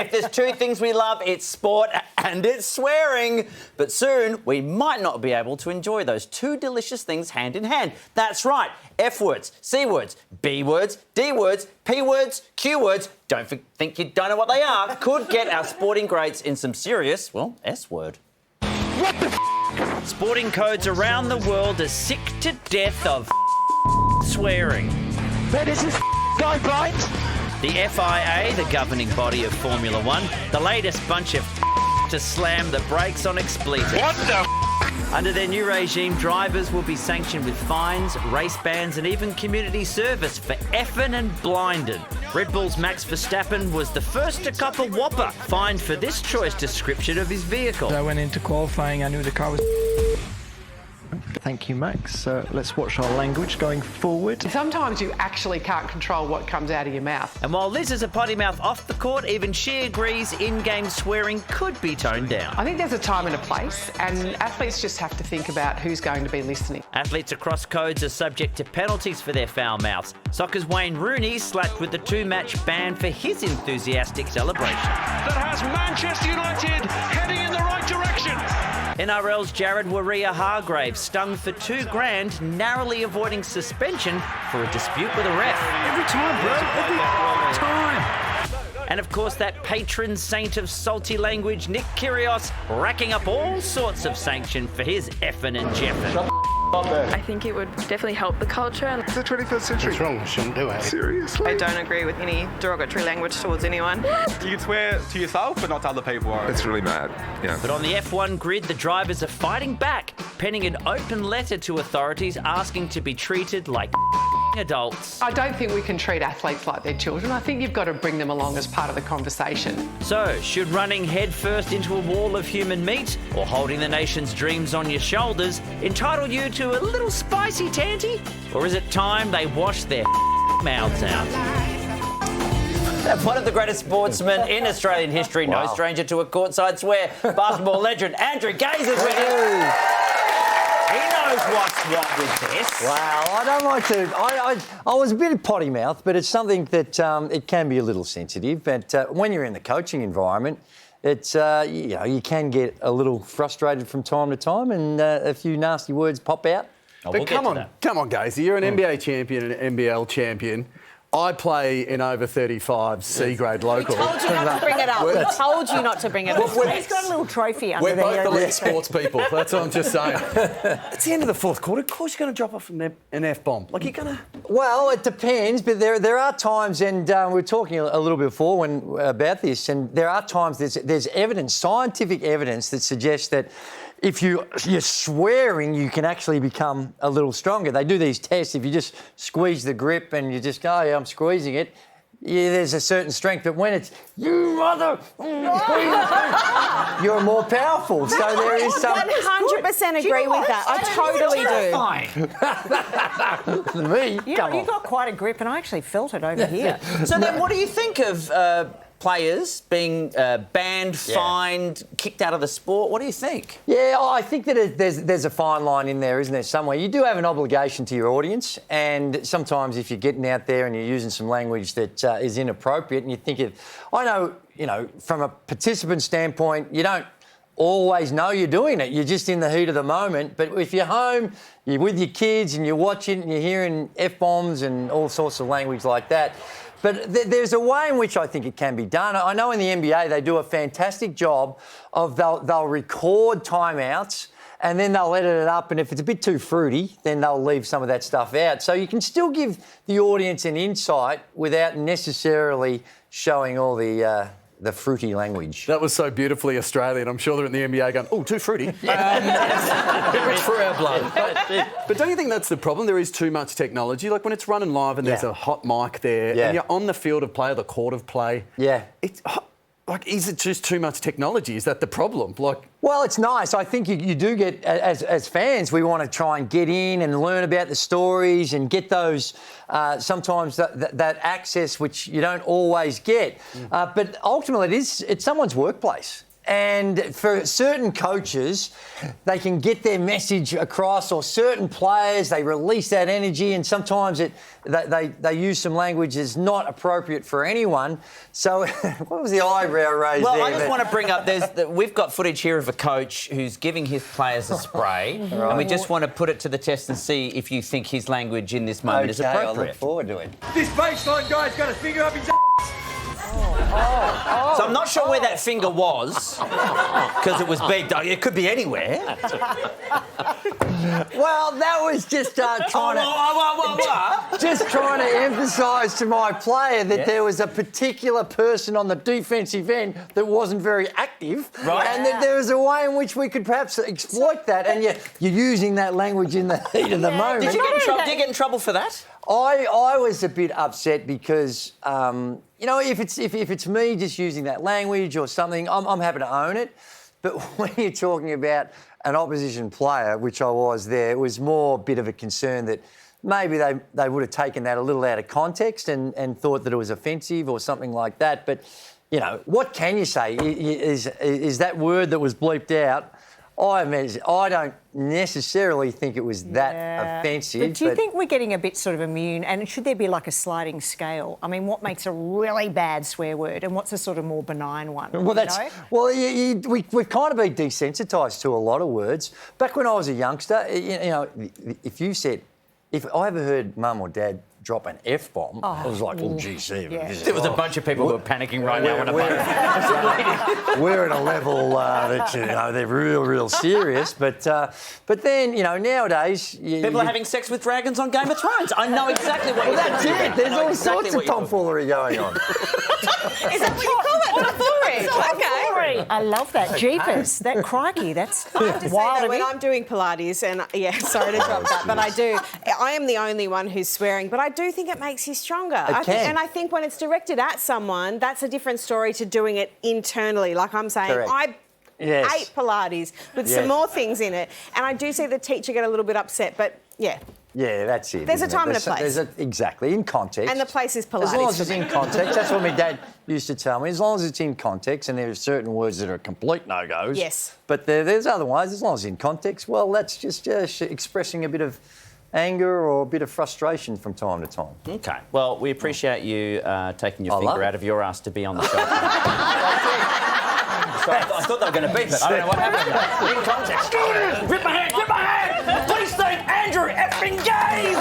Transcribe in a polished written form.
if there's two things we love, it's sport and it's swearing. But soon, we might not be able to enjoy those two delicious things hand in hand. That's right. F words, C words, B words, D words, P words, Q words. Don't think you don't know what they are. Could get our sporting greats in some serious, well, S word. What the f***? Sporting codes around the world are sick to death of swearing. Man, is this guy blind? The FIA, the governing body of Formula One, the latest bunch of to slam the brakes on expletives. What the Under their new regime, drivers will be sanctioned with fines, race bans and even community service for effing and blinded. Red Bull's Max Verstappen was the first to cop a whopper, fined for this choice description of his vehicle. I went into qualifying, I knew the car was... Thank you, Max. Let's watch our language going forward. Sometimes you actually can't control what comes out of your mouth. And while Liz is a potty mouth off the court, even she agrees in-game swearing could be toned down. I think there's a time and a place, and athletes just have to think about who's going to be listening. Athletes across codes are subject to penalties for their foul mouths. Soccer's Wayne Rooney slapped with the two-match ban for his enthusiastic celebration. That has Manchester United heading in the right direction. NRL's Jared Waerea-Hargreaves stung for $2,000, narrowly avoiding suspension for a dispute with a ref. Every time, bro. Every time. And of course, that patron saint of salty language, Nick Kyrgios, racking up all sorts of sanction for his effing and jeffing. I think it would definitely help the culture. It's the 21st century. It's wrong, shouldn't do it. Seriously? I don't agree with any derogatory language towards anyone. You can swear to yourself, but not to other people. It's really mad, yeah. But on the F1 grid, the drivers are fighting back, penning an open letter to authorities asking to be treated like adults. I don't think we can treat athletes like they're children. I think you've got to bring them along as part of the conversation. So, should running headfirst into a wall of human meat or holding the nation's dreams on your shoulders entitle you to a little spicy tanty? Or is it time they wash their mouths out? One of the greatest sportsmen in Australian history, no stranger to a courtside swear, basketball legend Andrew Gaze is with you. He knows what's what with this. Wow, I don't like to... I was a bit of potty mouth, but it's something that it can be a little sensitive. But when you're in the coaching environment, it's you can get a little frustrated from time to time, and a few nasty words pop out. But come on, Gazy, you're an NBA champion and an NBL champion. I play in over 35 C-grade local. We told you not to bring it up. We told you not to bring it up. He's got a little trophy under there. We're both elite sports people. That's what I'm just saying. It's the end of the fourth quarter. Of course you're going to drop off an F-bomb. Like, you're going to... Well, it depends, but there are times, and we were talking a little bit before about this, and there are times there's evidence, scientific evidence that suggests that if you're swearing, you can actually become a little stronger. They do these tests. If you just squeeze the grip and you just go, oh, yeah, I'm squeezing it, yeah, there's a certain strength. But when it's, you mother, you're more powerful. So there is some... 100% agree with that. I totally do. Me? You got quite a grip, and I actually felt it over here. So then what do you think of players being banned, fined, kicked out of the sport? What do you think? Yeah, I think that there's a fine line in there, isn't there, somewhere? You do have an obligation to your audience, and sometimes if you're getting out there and you're using some language that is inappropriate and you think it... I know, from a participant standpoint, you don't always know you're doing it. You're just in the heat of the moment. But if you're home, you're with your kids and you're watching and you're hearing F-bombs and all sorts of language like that... But there's a way in which I think it can be done. I know in the NBA they do a fantastic job of they'll record timeouts and then they'll edit it up, and if it's a bit too fruity, then they'll leave some of that stuff out. So you can still give the audience an insight without necessarily showing all the fruity language. That was so beautifully Australian. I'm sure they're in the NBA going, oh, too fruity. It's for our blood. But don't you think that's the problem? There is too much technology. Like when it's running live and there's a hot mic there and you're on the field of play or the court of play. Yeah. It's like, is it just too much technology? Is that the problem? Well, it's nice. I think you do get, as fans, we want to try and get in and learn about the stories and get those, sometimes that access which you don't always get. But ultimately, it's someone's workplace. And for certain coaches, they can get their message across, or certain players, they release that energy, and sometimes they use some language that's not appropriate for anyone. So what was the eyebrow raise well, there? I just want to bring up, we've got footage here of a coach who's giving his players a spray, and we just want to put it to the test and see if you think his language in this moment is appropriate. I look forward to it. This baseline guy's got a finger up his So I'm not sure where that finger was, because it was big. It could be anywhere. Well, that was just trying to emphasise to my player that there was a particular person on the defensive end that wasn't very active, right? And that there was a way in which we could perhaps exploit that. And you're using that language in the heat of the moment. Did you get in trouble for that? I was a bit upset because, if it's me just using that language or something, I'm happy to own it. But when you're talking about an opposition player, which I was there, it was more a bit of a concern that maybe they would have taken that a little out of context and thought that it was offensive or something like that. But, what can you say? Is that word that was bleeped out? I don't necessarily think it was that offensive. But do you think we're getting a bit sort of immune? And should there be like a sliding scale? I mean, what makes a really bad swear word, and what's a sort of more benign one? Well, we've kind of been desensitised to a lot of words. Back when I was a youngster, if I ever heard mum or dad drop an F-bomb, I was like, oh, geez, There was a bunch of people who are panicking right now. We're at a level that, they're real serious. But then, nowadays... People are having sex with dragons on Game of Thrones. I know exactly what you're that's it. There's all sorts of tomfoolery going on. Is that what you call it? Tomfoolery. Okay. I love that. Jeepers. That crikey. That's I have to say wild. that when I'm doing Pilates, and sorry to drop that, but I do. I am the only one who's swearing, but I do think it makes you stronger. I think when it's directed at someone, that's a different story to doing it internally. Like I'm saying, Correct. I ate Pilates with some more things in it, and I do see the teacher get a little bit upset, but Yeah, that's it. There's a time and a place. Exactly, in context. And the place is Pilates. As long as it's in context. That's what my dad used to tell me. As long as it's in context, and there are certain words that are complete no-goes. Yes. But there's other ways. As long as it's in context, well, that's just expressing a bit of anger or a bit of frustration from time to time. OK. Well, we appreciate you taking your finger out of your ass to be on the show. So I thought they were going to beep it. I don't know what happened. In context. Grip my hand! Please thank Andrew effing Gaze!